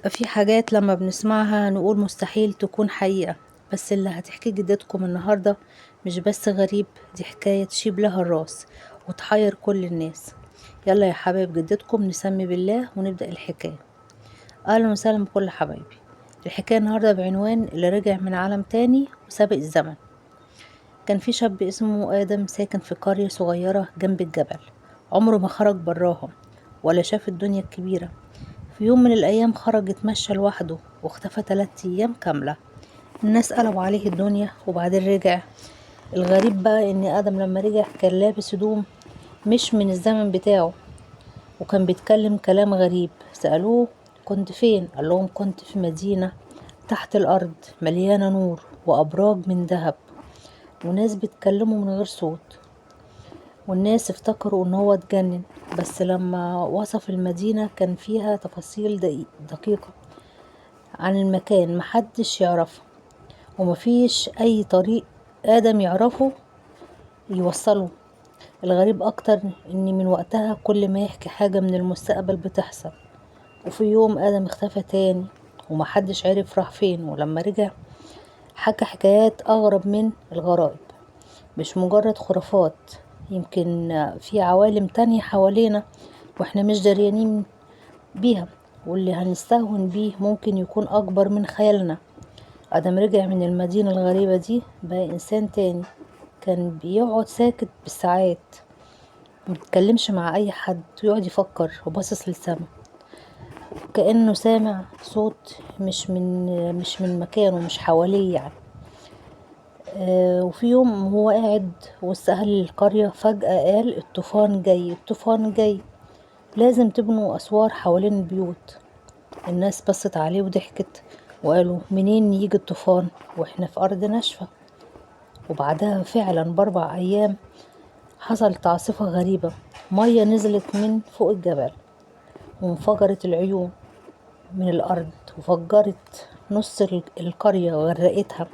في حاجات لما بنسمعها نقول مستحيل تكون حقيقة، بس اللي هتحكي جدتكم النهاردة مش بس غريب، دي حكاية تشيب لها الراس وتحير كل الناس. يلا يا حبايب جدتكم نسمي بالله ونبدأ الحكاية. أهلا وسهلا بكل حبايبي. الحكاية النهاردة بعنوان اللي رجع من عالم تاني وسابق الزمن. كان في شاب اسمه آدم ساكن في قرية صغيرة جنب الجبل، عمره ما خرج براها ولا شاف الدنيا الكبيرة. في يوم من الأيام خرج يتمشى لوحده واختفى 3 أيام كاملة. الناس قلبوا عليه الدنيا وبعدين رجع. الغريب بقى إن آدم لما رجع كان لابس هدوم مش من الزمن بتاعه، وكان بيتكلم كلام غريب. سألوه كنت فين؟ قال لهم كنت في مدينة تحت الأرض مليانة نور وأبراج من ذهب وناس بيتكلموا من غير صوت. والناس افتكروا ان هو اتجنن، بس لما وصف المدينة كان فيها تفاصيل دقيقة عن المكان محدش يعرفها، ومفيش اي طريق آدم يعرفه يوصله. الغريب اكتر ان من وقتها كل ما يحكي حاجة من المستقبل بتحصل. وفي يوم آدم اختفى تاني ومحدش عرف راح فين، ولما رجع حكى حكايات اغرب من الغرائب، مش مجرد خرافات. يمكن في عوالم تانية حوالينا واحنا مش دريانين بيها، واللي هنستهون بيه ممكن يكون اكبر من خيالنا. ادم رجع من المدينة الغريبة دي بقى انسان تاني، كان بيقعد ساكت بالساعات مبيتكلمش مع اي حد ويقعد يفكر وباصص للسما كأنه سامع صوت مش من مكانه، مش حواليه يعني. وفي يوم هو قاعد وسط أهل القرية فجأة قال الطوفان جاي، الطوفان جاي، لازم تبنوا أسوار حوالين البيوت. الناس بصت عليه وضحكت وقالوا منين يجي الطوفان واحنا في أرض ناشفة. وبعدها فعلا ب4 أيام حصلت عاصفة غريبة، مية نزلت من فوق الجبل وانفجرت العيون من الأرض وفجرت نص القرية وغرقتها.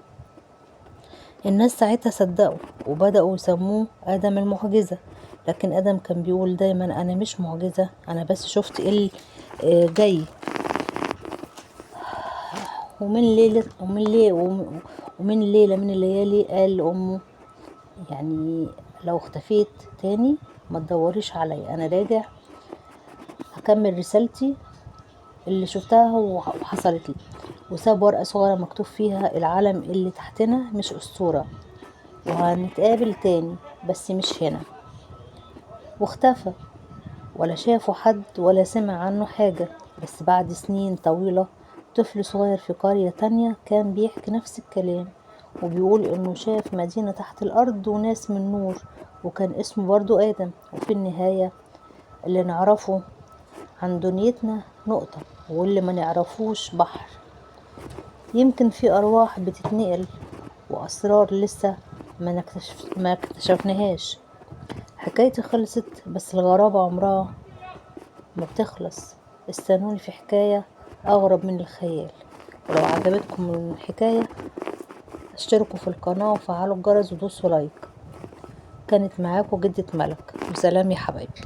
الناس ساعتها صدقوا وبدأوا يسموه آدم المعجزة، لكن آدم كان بيقول دايما أنا مش معجزة، أنا بس شفت إيه جاي. ومن ليلة من الليالي قال لأمه يعني لو اختفيت تاني ما تدوريش عليا، أنا راجع هكمل رسالتي اللي شفتها وحصلت لي. وساب ورقة صغيرة مكتوب فيها العالم اللي تحتنا مش أسطورة وهنتقابل تاني بس مش هنا. واختفى، ولا شافوا حد ولا سمع عنه حاجة. بس بعد سنين طويلة طفل صغير في قرية تانية كان بيحكي نفس الكلام وبيقول انه شاف مدينة تحت الارض وناس من نور، وكان اسمه برضو آدم. وفي النهاية اللي نعرفه عن دنيتنا نقطة واللي ما نعرفوش بحر. يمكن في أرواح بتتنقل وأسرار لسه ما اكتشفناهاش. حكايتي خلصت بس الغرابة عمرها ما بتخلص. استنوني في حكاية أغرب من الخيال. ولو عجبتكم الحكاية اشتركوا في القناة وفعلوا الجرس ودوسوا لايك. كانت معاكم جدة ملك، وسلام يا حبايبي.